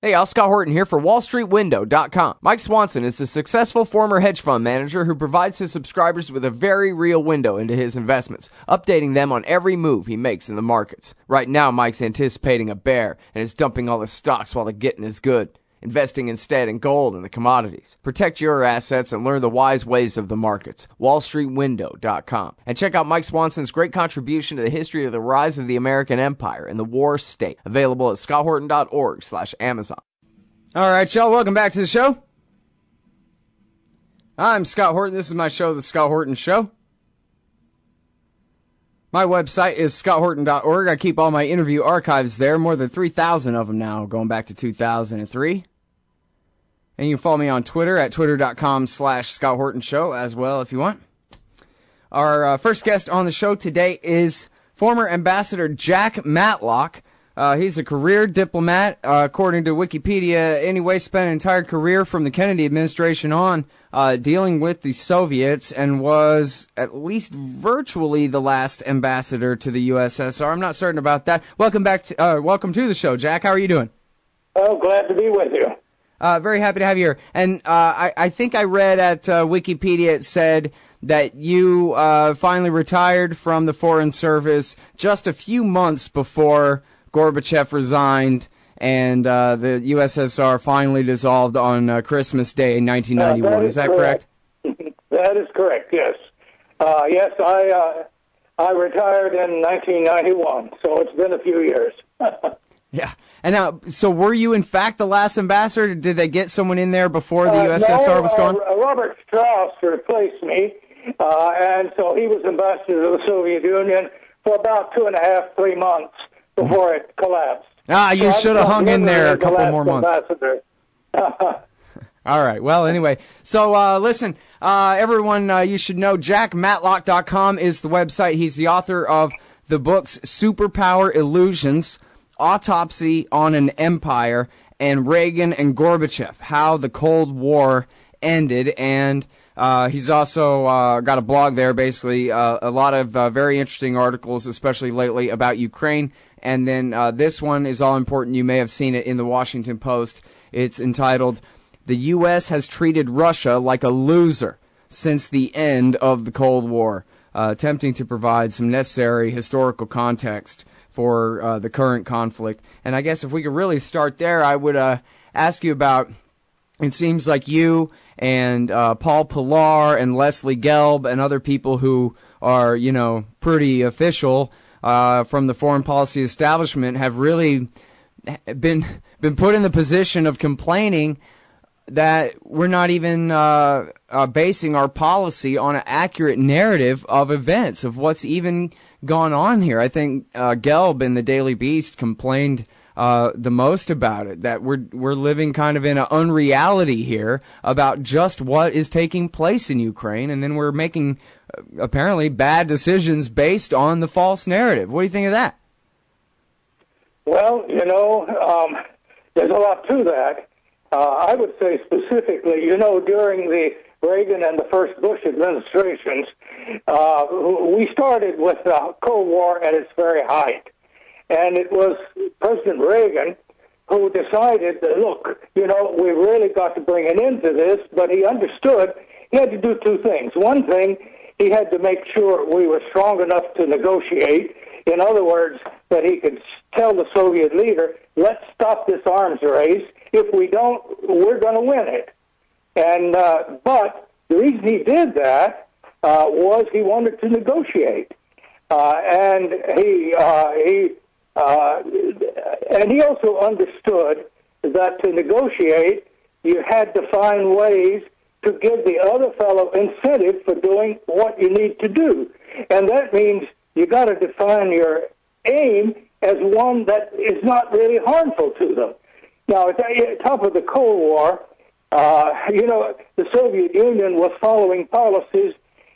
Hey, y'all, Scott Horton here for WallStreetWindow.com. Mike Swanson is a successful former hedge fund manager who provides his subscribers with a very real window into his investments, updating them on every move he makes in the markets. Right now, Mike's anticipating a bear and is dumping all his stocks while the getting is good, investing instead in gold and the commodities. Protect your assets and learn the wise ways of the markets. WallStreetWindow.com. And check out Mike Swanson's great contribution to the history of the rise of the American empire and the war state. Available at scotthorton.org/Amazon. All right, y'all, welcome back to the show. I'm Scott Horton. This is my show, The Scott Horton Show. My website is scotthorton.org. I keep all my interview archives there, more than 3,000 of them now, going back to 2003. And you can follow me on Twitter at twitter.com/Scott Horton Show as well if you want. Our first guest on the show today is former Ambassador Jack Matlock. He's a career diplomat, according to Wikipedia. Anyway, spent an entire career from the Kennedy administration on dealing with the Soviets and was at least virtually the last ambassador to the USSR. I'm not certain about that. Welcome to the show, Jack. How are you doing? Oh, glad to be with you. Very happy to have you here. And I think I read at Wikipedia it said that you finally retired from the Foreign Service just a few months before Gorbachev resigned, and the USSR finally dissolved on Christmas Day in 1991. Is that correct? That is correct, yes. Yes, I retired in 1991, so it's been a few years. Yeah. And now, so were you in fact the last ambassador? Did they get someone in there before the USSR was gone? Robert Strauss replaced me, and so he was ambassador to the Soviet Union for about 2.5, 3 months before it collapsed. You should have hung in there a couple more months. All right. Well, anyway, so listen, everyone, you should know JackMatlock.com is the website. He's the author of the books Superpower Illusions, Autopsy on an Empire, and Reagan and Gorbachev, How the Cold War Ended. And he's also got a blog there, basically, a lot of very interesting articles, especially lately, about Ukraine. And then this one is all important. You may have seen it in the Washington Post. It's entitled, "The U.S. has treated Russia like a loser since the end of the Cold War," attempting to provide some necessary historical context for the current conflict. And I guess if we could really start there, I would ask you about, it seems like you and Paul Pillar and Leslie Gelb and other people who are, pretty official from the foreign policy establishment have really been put in the position of complaining that we're not even basing our policy on an accurate narrative of events, of what's even gone on here. I think Gelb in the Daily Beast complained the most about it, that we're living kind of in an unreality here about just what is taking place in Ukraine, and then we're making apparently bad decisions based on the false narrative. What do you think of that? Well, there's a lot to that. I would say specifically, during the Reagan and the first Bush administrations, we started with the Cold War at its very height. And it was President Reagan who decided that, look, we really got to bring an end to this, but he understood he had to do two things. One thing, he had to make sure we were strong enough to negotiate. In other words, that he could tell the Soviet leader, let's stop this arms race. If we don't, we're going to win it. And but the reason he did that was he wanted to negotiate. And he also understood that to negotiate, you had to find ways to give the other fellow incentive for doing what you need to do. And that means you got to define your aim as one that is not really harmful to them. Now, at the top of the Cold War, the Soviet Union was following policies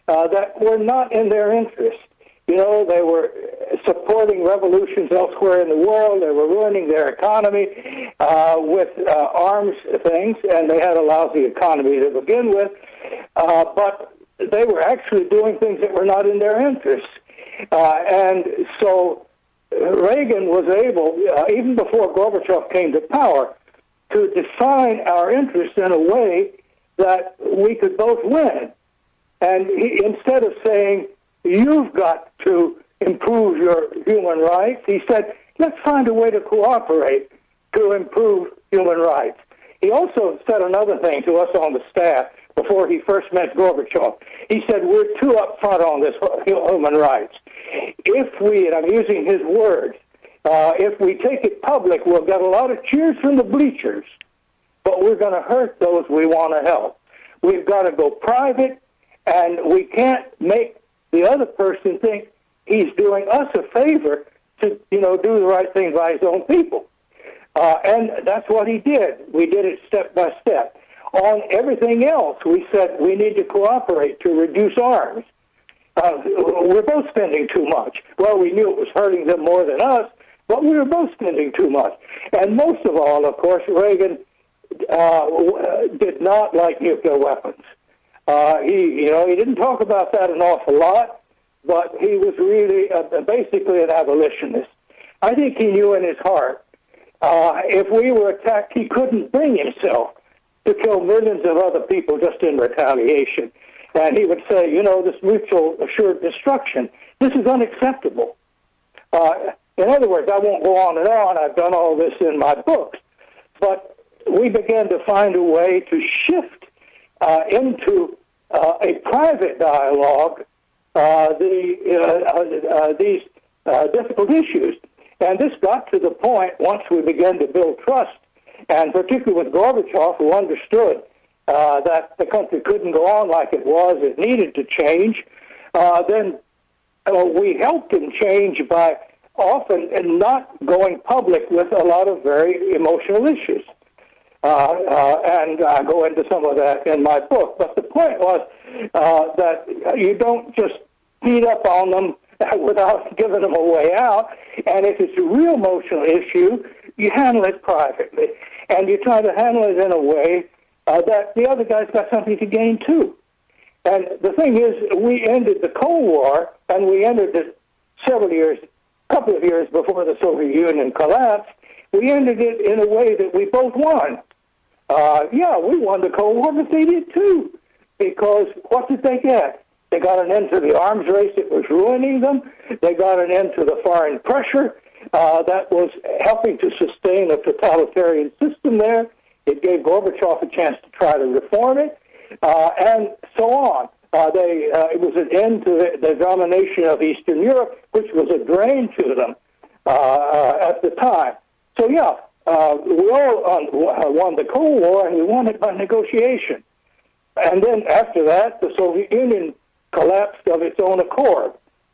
that were not in their interest. They were supporting revolutions elsewhere in the world. They were ruining their economy with arms things, and they had a lousy economy to begin with. But they were actually doing things that were not in their interest. And so Reagan was able, even before Gorbachev came to power, to define our interests in a way that we could both win. And instead of saying, you've got to improve your human rights, he said, let's find a way to cooperate to improve human rights. He also said another thing to us on the staff before he first met Gorbachev. He said, we're too upfront on this human rights. If we, and I'm using his words, if we take it public, we'll get a lot of cheers from the bleachers, but we're going to hurt those we want to help. We've got to go private, and we can't make the other person think he's doing us a favor to, do the right thing by his own people. And that's what he did. We did it step by step. On everything else, we said we need to cooperate to reduce arms. We're both spending too much. Well, we knew it was hurting them more than us, but we were both spending too much. And most of all, of course, Reagan did not like nuclear weapons. He didn't talk about that an awful lot, but he was really basically an abolitionist. I think he knew in his heart, if we were attacked, he couldn't bring himself to kill millions of other people just in retaliation. And he would say, this mutual assured destruction, this is unacceptable. In other words, I won't go on and on. I've done all this in my books. But we began to find a way to shift into a private dialogue these difficult issues. And this got to the point, once we began to build trust, and particularly with Gorbachev, who understood that the country couldn't go on like it was, it needed to change, then we helped him change by often not going public with a lot of very emotional issues. And I go into some of that in my book. But the point was that you don't just beat up on them without giving them a way out. And if it's a real emotional issue, you handle it privately. And you try to handle it in a way that the other guy's got something to gain too. And the thing is, we ended the Cold War, and we ended it a couple of years before the Soviet Union collapsed. We ended it in a way that we both won. We won the Cold War, but they did too. Because what did they get? They got an end to the arms race that was ruining them. They got an end to the foreign pressure that was helping to sustain a totalitarian system there. It gave Gorbachev a chance to try to reform it, and so on. It was an end to the domination of Eastern Europe, which was a drain to them at the time. So, we all won the Cold War, and we won it by negotiation. And then after that, the Soviet Union collapsed of its own accord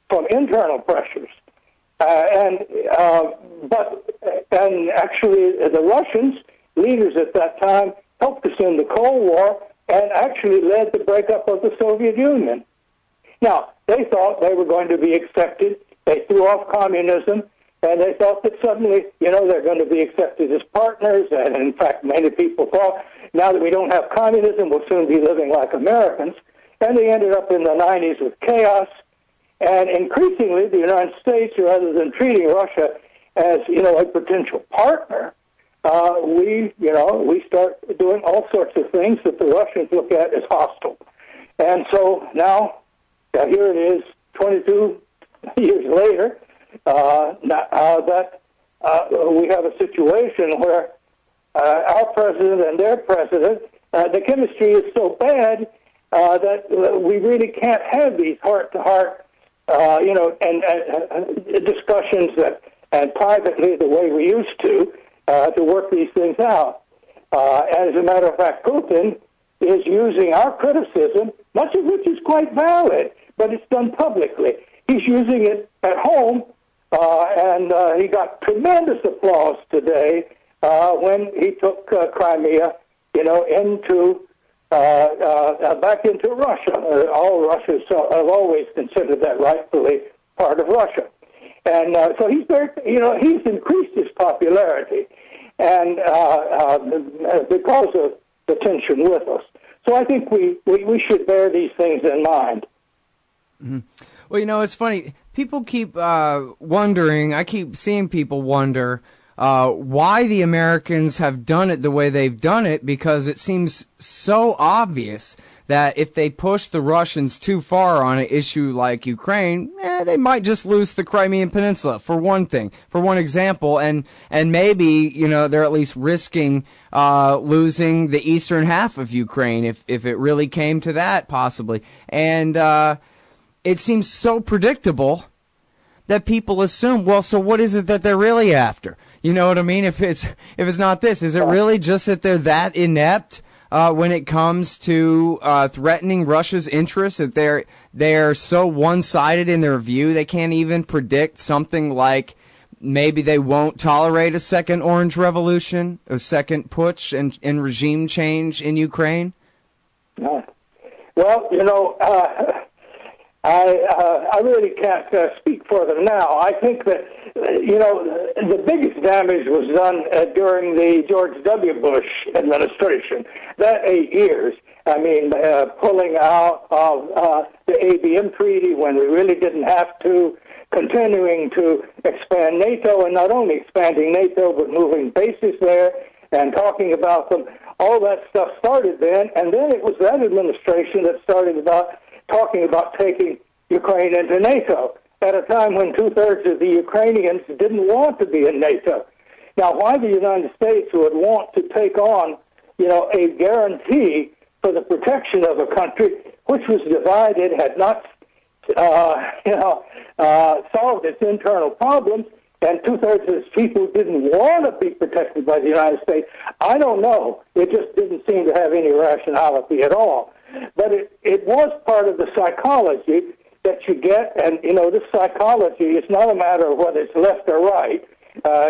from internal pressures. And actually, the Russians, leaders at that time, helped us in the Cold War and actually led the breakup of the Soviet Union. Now, they thought they were going to be accepted. They threw off communism, and they thought that suddenly, they're going to be accepted as partners. And in fact, many people thought, now that we don't have communism, we'll soon be living like Americans. And they ended up in the 90s with chaos. And increasingly, the United States, rather than treating Russia as, a potential partner, we start doing all sorts of things that the Russians look at as hostile. And so now, here it is, 22 years later, that we have a situation where our president and their president, the chemistry is so bad that we really can't have these heart-to-heart, and discussions and privately the way we used to work these things out. As a matter of fact, Putin is using our criticism, much of which is quite valid, but it's done publicly. He's using it at home, and he got tremendous applause today when he took Crimea, into back into Russia. All Russians have always considered that rightfully part of Russia, and so he's very, he's increased his popularity, and because of the tension with us. So I think we should bear these things in mind. Mm-hmm. Well, it's funny. People keep wondering. I keep seeing people wonder why the Americans have done it the way they've done it, because it seems so obvious that if they push the Russians too far on an issue like Ukraine, they might just lose the Crimean Peninsula, for one thing, for one example, and maybe, they're at least risking losing the eastern half of Ukraine if it really came to that, possibly. And it seems so predictable that people assume, well, so what is it that they're really after? You know what I mean? If it's not this, is it really just that they're that inept when it comes to threatening Russia's interests, that they're so one-sided in their view they can't even predict something like maybe they won't tolerate a second Orange Revolution, a second putsch and regime change in Ukraine? Well, I really can't speak for them now. I think that, the biggest damage was done during the George W. Bush administration. That 8 years, pulling out of the ABM Treaty when we really didn't have to, continuing to expand NATO, and not only expanding NATO, but moving bases there and talking about them. All that stuff started then, and then it was that administration that started talking about taking Ukraine into NATO at a time when 2/3 of the Ukrainians didn't want to be in NATO. Now, why the United States would want to take on, a guarantee for the protection of a country which was divided, had not, solved its internal problems, and 2/3 of its people didn't want to be protected by the United States, I don't know. It just didn't seem to have any rationality at all. But it was part of the psychology that you get, and, this psychology is not a matter of whether it's left or right.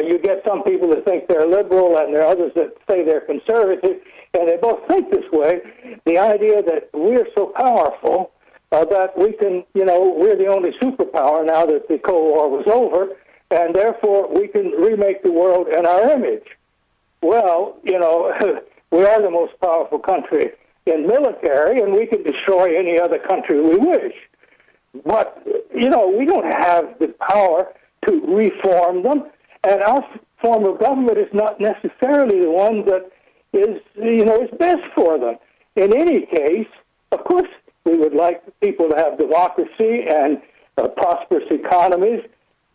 You get some people that think they're liberal, and there are others that say they're conservative, and they both think this way. The idea that we're so powerful that we can, we're the only superpower now that the Cold War was over, and therefore we can remake the world in our image. Well, we are the most powerful country in military, and we can destroy any other country we wish. But, we don't have the power to reform them, and our form of government is not necessarily the one that is best for them. In any case, of course, we would like people to have democracy and prosperous economies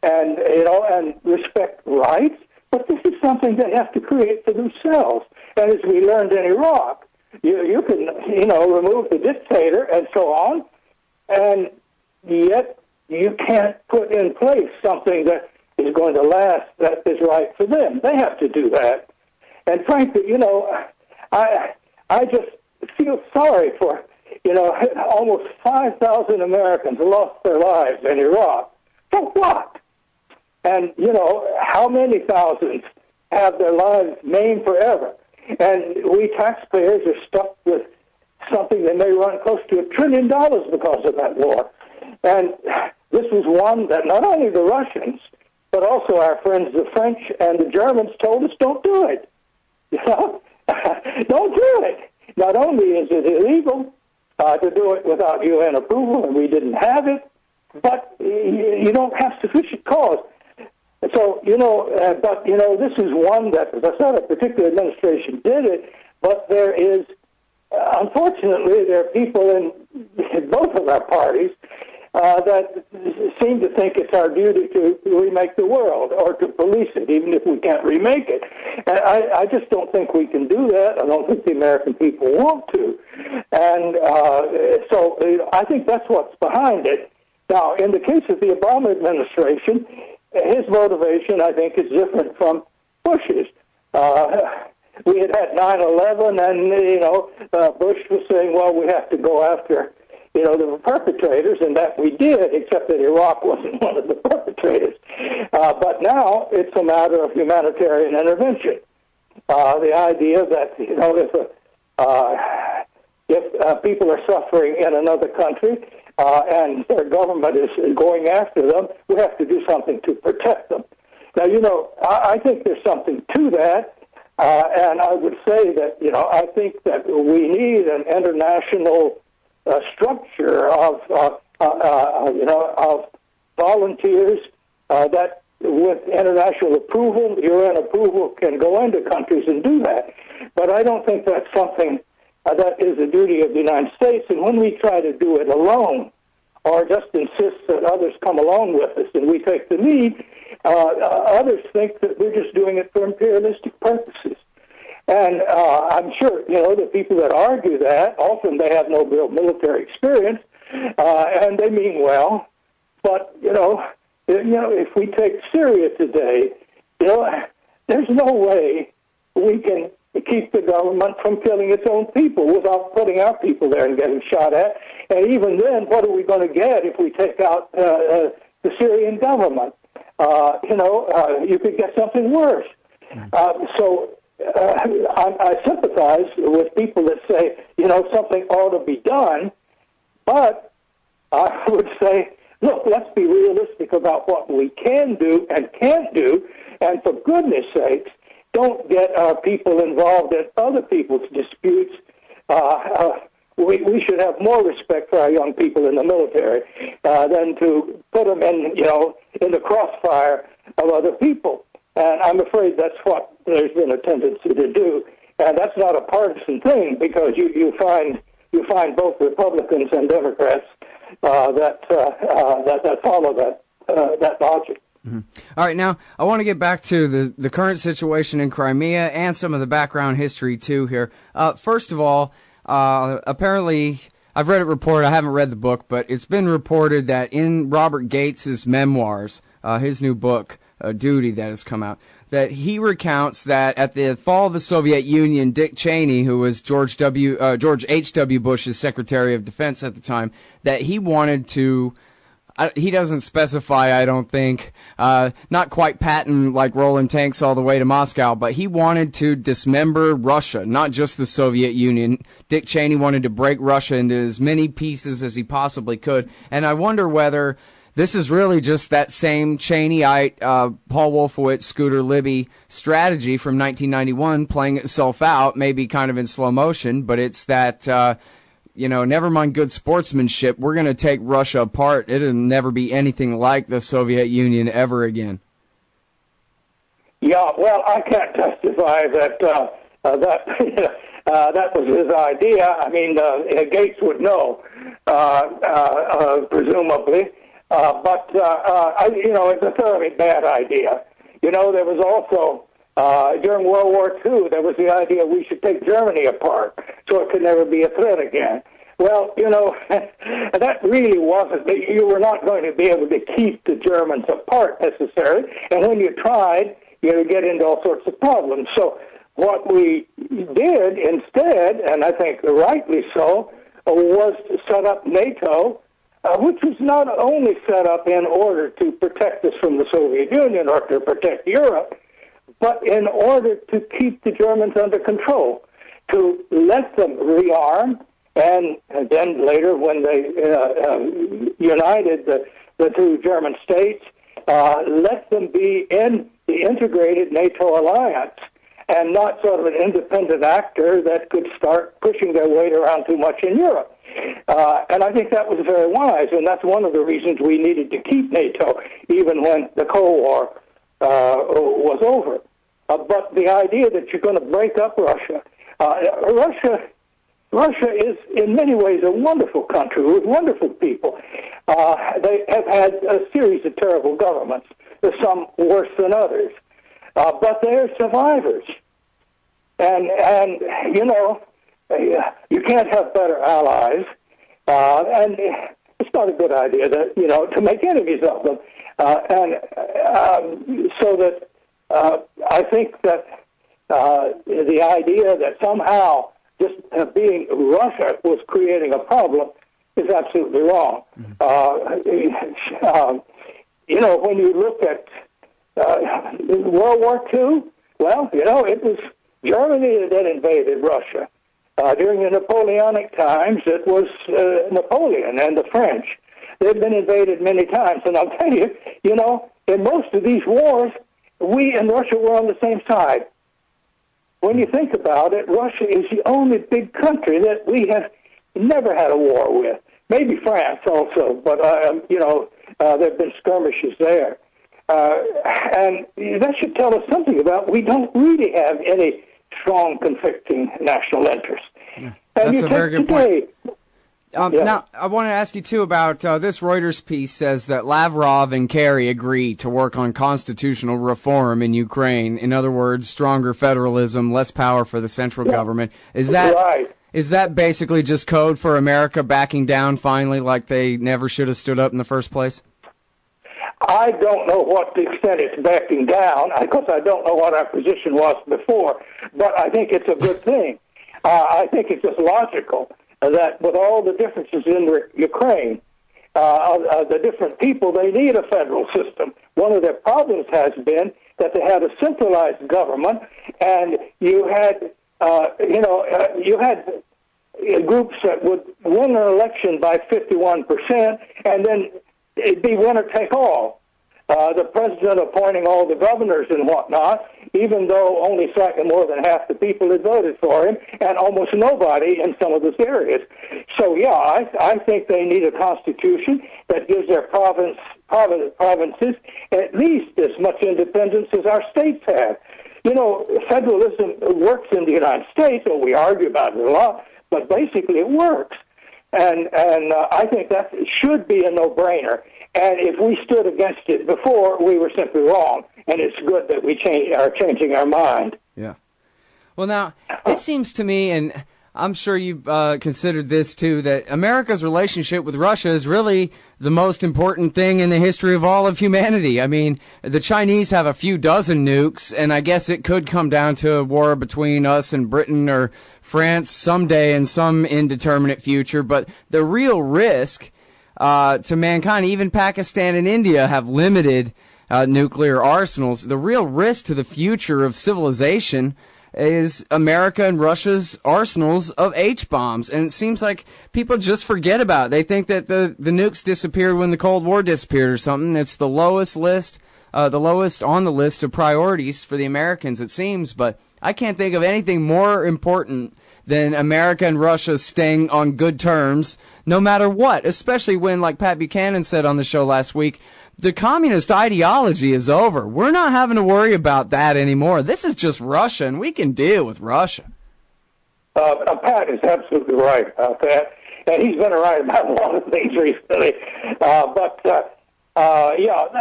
and, and respect rights, but this is something they have to create for themselves. And as we learned in Iraq, you can, remove the dictator and so on, and yet you can't put in place something that is going to last, that is right for them. They have to do that. And frankly, I just feel sorry for, almost 5,000 Americans lost their lives in Iraq. For what? And, how many thousands have their lives maimed forever? And we taxpayers are stuck with something that may run close to $1 trillion because of that war. And this was one that not only the Russians, but also our friends the French and the Germans told us, don't do it. Don't do it. Not only is it illegal to do it without UN approval, and we didn't have it, but you don't have sufficient cause. So, this is one that, as I said, a particular administration did it, but there is, unfortunately, there are people in both of our parties that seem to think it's our duty to remake the world or to police it, even if we can't remake it. And I just don't think we can do that. I don't think the American people want to. And so I think that's what's behind it. Now, in the case of the Obama administration, his motivation, I think, is different from Bush's. We had 9/11, and, Bush was saying, well, we have to go after the perpetrators, and that we did, except that Iraq wasn't one of the perpetrators. But now it's a matter of humanitarian intervention. The idea that, if people are suffering in another country and their government is going after them, we have to do something to protect them. Now, I think there's something to that, and I would say that, I think that we need an international structure of volunteers that with international approval, UN approval can go into countries and do that. But I don't think that's something that is the duty of the United States. And when we try to do it alone, or just insist that others come along with us and we take the lead, others think that we're just doing it for imperialistic purposes. And I'm sure, the people that argue that, often they have no real military experience, and they mean well. But, if we take Syria today, there's no way we can keep the government from killing its own people without putting our people there and getting shot at. And even then, what are we going to get if we take out the Syrian government? You could get something worse. So I sympathize with people that say, something ought to be done. But I would say, look, let's be realistic about what we can do and can't do. And for goodness sakes, don't get our people involved in other people's disputes. We should have more respect for our young people in the military than to put them in the crossfire of other people. And I'm afraid that's what there's been a tendency to do. And that's not a partisan thing, because you find both Republicans and Democrats that follow that logic. Mm-hmm. All right, now I want to get back to the current situation in Crimea and some of the background history too here. First of all, apparently I've read it reported. I haven't read the book, but it's been reported that in Robert Gates's memoirs, his new book, Duty, that has come out, that he recounts that at the fall of the Soviet Union, Dick Cheney, who was George H.W. Bush's Secretary of Defense at the time, that he wanted to. He doesn't specify, I don't think, not quite patent like rolling tanks all the way to Moscow, but he wanted to dismember Russia, not just the Soviet Union. Dick Cheney wanted to break Russia into as many pieces as he possibly could. And I wonder whether this is really just that same Cheneyite, Paul Wolfowitz, Scooter Libby strategy from 1991 playing itself out, maybe kind of in slow motion, but it's that, never mind good sportsmanship, we're going to take Russia apart. It'll never be anything like the Soviet Union ever again. Yeah, well, I can't testify that that was his idea. I mean, Gates would know, presumably. But it's a thoroughly bad idea. There was also, during World War II, there was the idea we should take Germany apart so it could never be a threat again. Well, that really wasn't, you were not going to be able to keep the Germans apart necessarily. And when you tried, you would get into all sorts of problems. So what we did instead, and I think rightly so, was to set up NATO, which was not only set up in order to protect us from the Soviet Union or to protect Europe, but in order to keep the Germans under control, to let them rearm, and then later when they united the two German states, let them be in the integrated NATO alliance and not sort of an independent actor that could start pushing their weight around too much in Europe. And I think that was very wise, and that's one of the reasons we needed to keep NATO, even when the Cold War was over. But the idea that you're going to break up Russia, Russia is in many ways a wonderful country with wonderful people. They have had a series of terrible governments, some worse than others, but they're survivors. And you can't have better allies, and it's not a good idea to make enemies of them. So that I think that the idea that somehow just being Russia was creating a problem is absolutely wrong. When you look at World War II, well, it was Germany that invaded Russia. During the Napoleonic times, it was Napoleon and the French. They've been invaded many times, and I'll tell you, in most of these wars, we and Russia were on the same side. When you think about it, Russia is the only big country that we have never had a war with. Maybe France also, but, there have been skirmishes there. And that should tell us something about we don't really have any strong conflicting national interests. Yeah, that's a very good point. Now, I want to ask you, too, about this Reuters piece says that Lavrov and Kerry agree to work on constitutional reform in Ukraine. In other words, stronger federalism, less power for the central government. Is that right? Is that basically just code for America backing down finally, like they never should have stood up in the first place? I don't know what the extent it's backing down, because I don't know what our position was before, but I think it's a good thing. I think it's just logical that with all the differences in Ukraine, the different people, they need a federal system. One of their problems has been that they had a centralized government, and you had, you had groups that would win an election by 51%, and then it'd be winner take all. The president appointing all the governors and whatnot, even though only slightly more than half the people had voted for him, and almost nobody in some of those areas. So, yeah, I think they need a constitution that gives their provinces at least as much independence as our states have. You know, federalism works in the United States, and we argue about it a lot, but basically it works. And I think that should be a no-brainer. And if we stood against it before, we were simply wrong. And it's good that we are changing our mind. Yeah. Well, now, it seems to me, and I'm sure you've considered this too, that America's relationship with Russia is really the most important thing in the history of all of humanity. I mean, the Chinese have a few dozen nukes, and I guess it could come down to a war between us and Britain or France someday in some indeterminate future. But the real risk to mankind, even Pakistan and India have limited nuclear arsenals. The real risk to the future of civilization is America and Russia's arsenals of H-bombs. And it seems like people just forget about it. They think that the nukes disappeared when the Cold War disappeared or something. It's the lowest on the list of priorities for the Americans, it seems. But I can't think of anything more important than America and Russia staying on good terms, no matter what, especially when, like Pat Buchanan said on the show last week, the communist ideology is over. We're not having to worry about that anymore. This is just Russia, and we can deal with Russia. Pat is absolutely right about that, and he's been right about a lot of things recently. Yeah,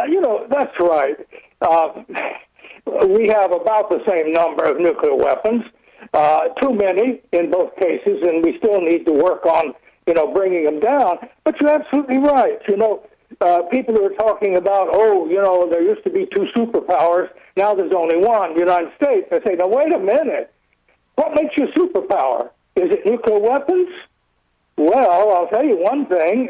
you know, that's right. We have about the same number of nuclear weapons, too many in both cases, and we still need to work on, bringing them down. But you're absolutely right. People who are talking about, there used to be two superpowers, now there's only one, the United States. I say, now wait a minute. What makes you a superpower? Is it nuclear weapons? Well, I'll tell you one thing.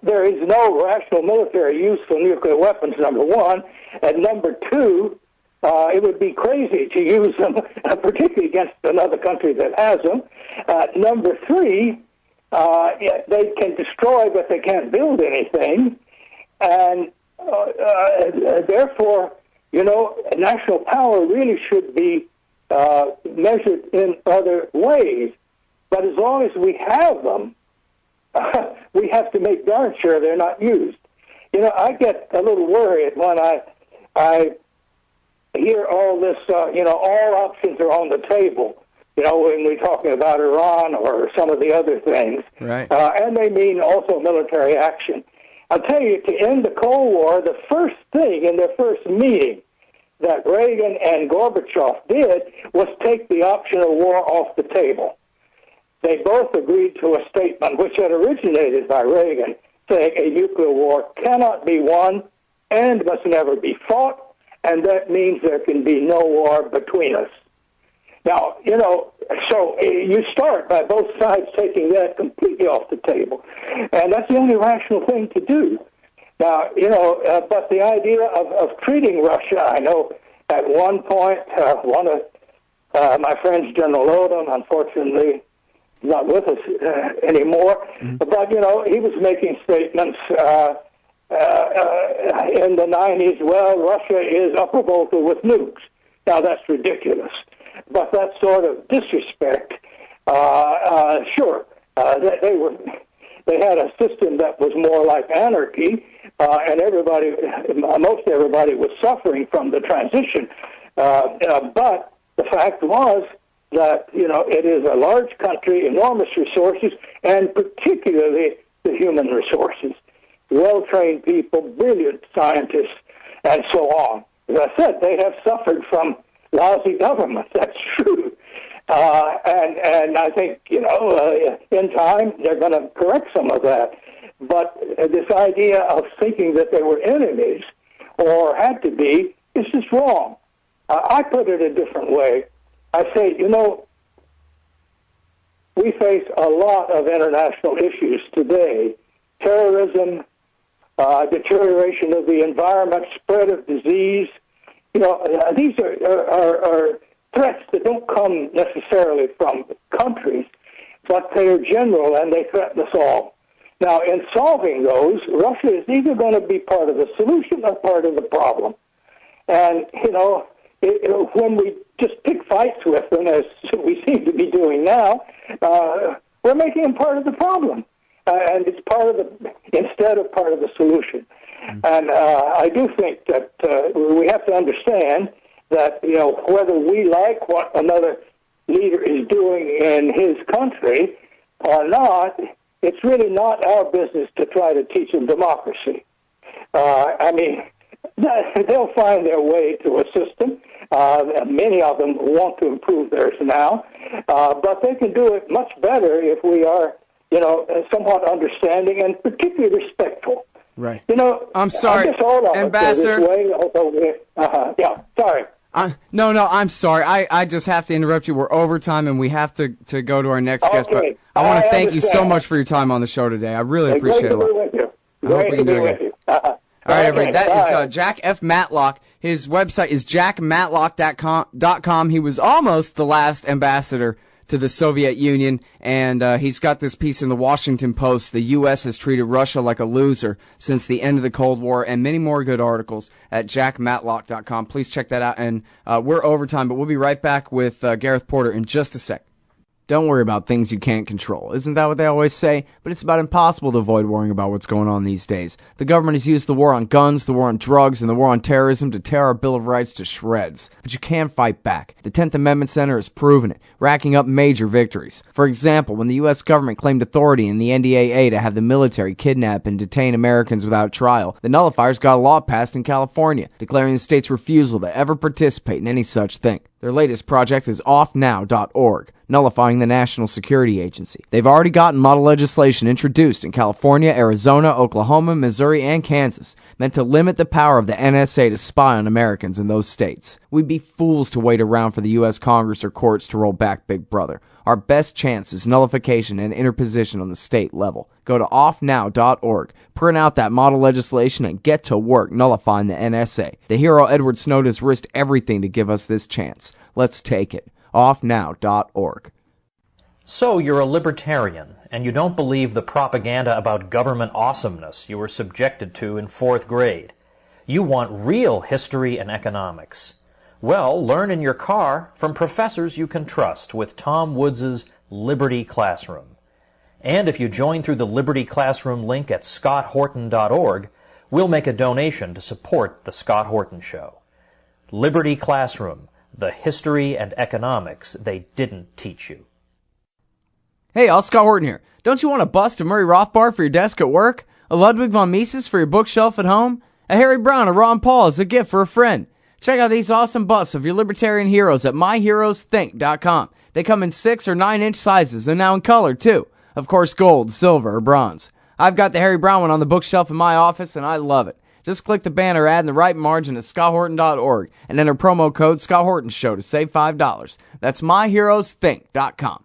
There is no rational military use for nuclear weapons, number one. And number two, it would be crazy to use them, particularly against another country that has them. Number three, they can destroy, but they can't build anything. And therefore, national power really should be measured in other ways. But as long as we have them, we have to make darn sure they're not used. I get a little worried when I hear all this, all options are on the table, when we're talking about Iran or some of the other things. Right. And they mean also military action. I'll tell you, to end the Cold War, the first thing in their first meeting that Reagan and Gorbachev did was take the option of war off the table. They both agreed to a statement which had originated by Reagan, saying a nuclear war cannot be won and must never be fought, and that means there can be no war between us. Now, so you start by both sides taking that completely off the table, and that's the only rational thing to do. Now, but the idea of treating Russia, I know at one point, one of my friends, General Odom, unfortunately, not with us anymore, but, he was making statements in the 90s, well, Russia is a revolter with nukes. Now, that's ridiculous. But that sort of disrespect, sure, they were they had a system that was more like anarchy, and most everybody was suffering from the transition. But the fact was that, it is a large country, enormous resources, and particularly the human resources. Well-trained people, brilliant scientists, and so on. As I said, they have suffered from lousy government. That's true. And I think, in time, they're going to correct some of that. But this idea of thinking that they were enemies, or had to be, is just wrong. I put it a different way. I say, we face a lot of international issues today. Terrorism, deterioration of the environment, spread of disease. These are threats that don't come necessarily from countries, but they are general and they threaten us all. Now, in solving those, Russia is either going to be part of the solution or part of the problem. And, when we just pick fights with them, as we seem to be doing now, we're making them part of the problem. And it's instead of part of the solution. And I do think that we have to understand that, whether we like what another leader is doing in his country or not, it's really not our business to try to teach them democracy. They'll find their way to a system. Many of them want to improve theirs now, but they can do it much better if we are, somewhat understanding and particularly respectful. Right. I'm sorry, I guess all of Ambassador. Us go this way, sorry. No, I'm sorry. I just have to interrupt you. We're overtime, and we have to go to our next guest. But I want to thank you so much for your time on the show today. I really appreciate it. I hope we can do it again. All right, everybody. That is Jack F. Matlock. His website is jackmatlock.com. He was almost the last ambassador to the Soviet Union, and he's got this piece in the Washington Post. The U.S. has treated Russia like a loser since the end of the Cold War, and many more good articles at jackmatlock.com. Please check that out. And we're overtime, but we'll be right back with Gareth Porter in just a sec. Don't worry about things you can't control. Isn't that what they always say? But it's about impossible to avoid worrying about what's going on these days. The government has used the war on guns, the war on drugs, and the war on terrorism to tear our Bill of Rights to shreds. But you can fight back. The 10th Amendment Center has proven it, racking up major victories. For example, when the U.S. government claimed authority in the NDAA to have the military kidnap and detain Americans without trial, the nullifiers got a law passed in California, declaring the state's refusal to ever participate in any such thing. Their latest project is offnow.org, nullifying the National Security Agency. They've already gotten model legislation introduced in California, Arizona, Oklahoma, Missouri, and Kansas, meant to limit the power of the NSA to spy on Americans in those states. We'd be fools to wait around for the U.S. Congress or courts to roll back Big Brother. Our best chance is nullification and interposition on the state level. Go to offnow.org, print out that model legislation, and get to work nullifying the NSA. The hero Edward Snowden has risked everything to give us this chance. Let's take it. offnow.org. So you're a libertarian, and you don't believe the propaganda about government awesomeness you were subjected to in 4th grade. You want real history and economics. Well, learn in your car from professors you can trust with Tom Woods' Liberty Classroom. And if you join through the Liberty Classroom link at scotthorton.org, we'll make a donation to support The Scott Horton Show. Liberty Classroom, the history and economics they didn't teach you. Hey, all, Scott Horton here. Don't you want a bust of Murray Rothbard for your desk at work? A Ludwig von Mises for your bookshelf at home? A Harry Brown or Ron Paul as a gift for a friend? Check out these awesome busts of your libertarian heroes at myheroesthink.com. They come in 6 or 9-inch sizes and now in color, too. Of course, gold, silver, or bronze. I've got the Harry Brown one on the bookshelf in my office, and I love it. Just click the banner ad in the right margin at scotthorton.org and enter promo code Scott Horton Show to save $5. That's myheroesthink.com.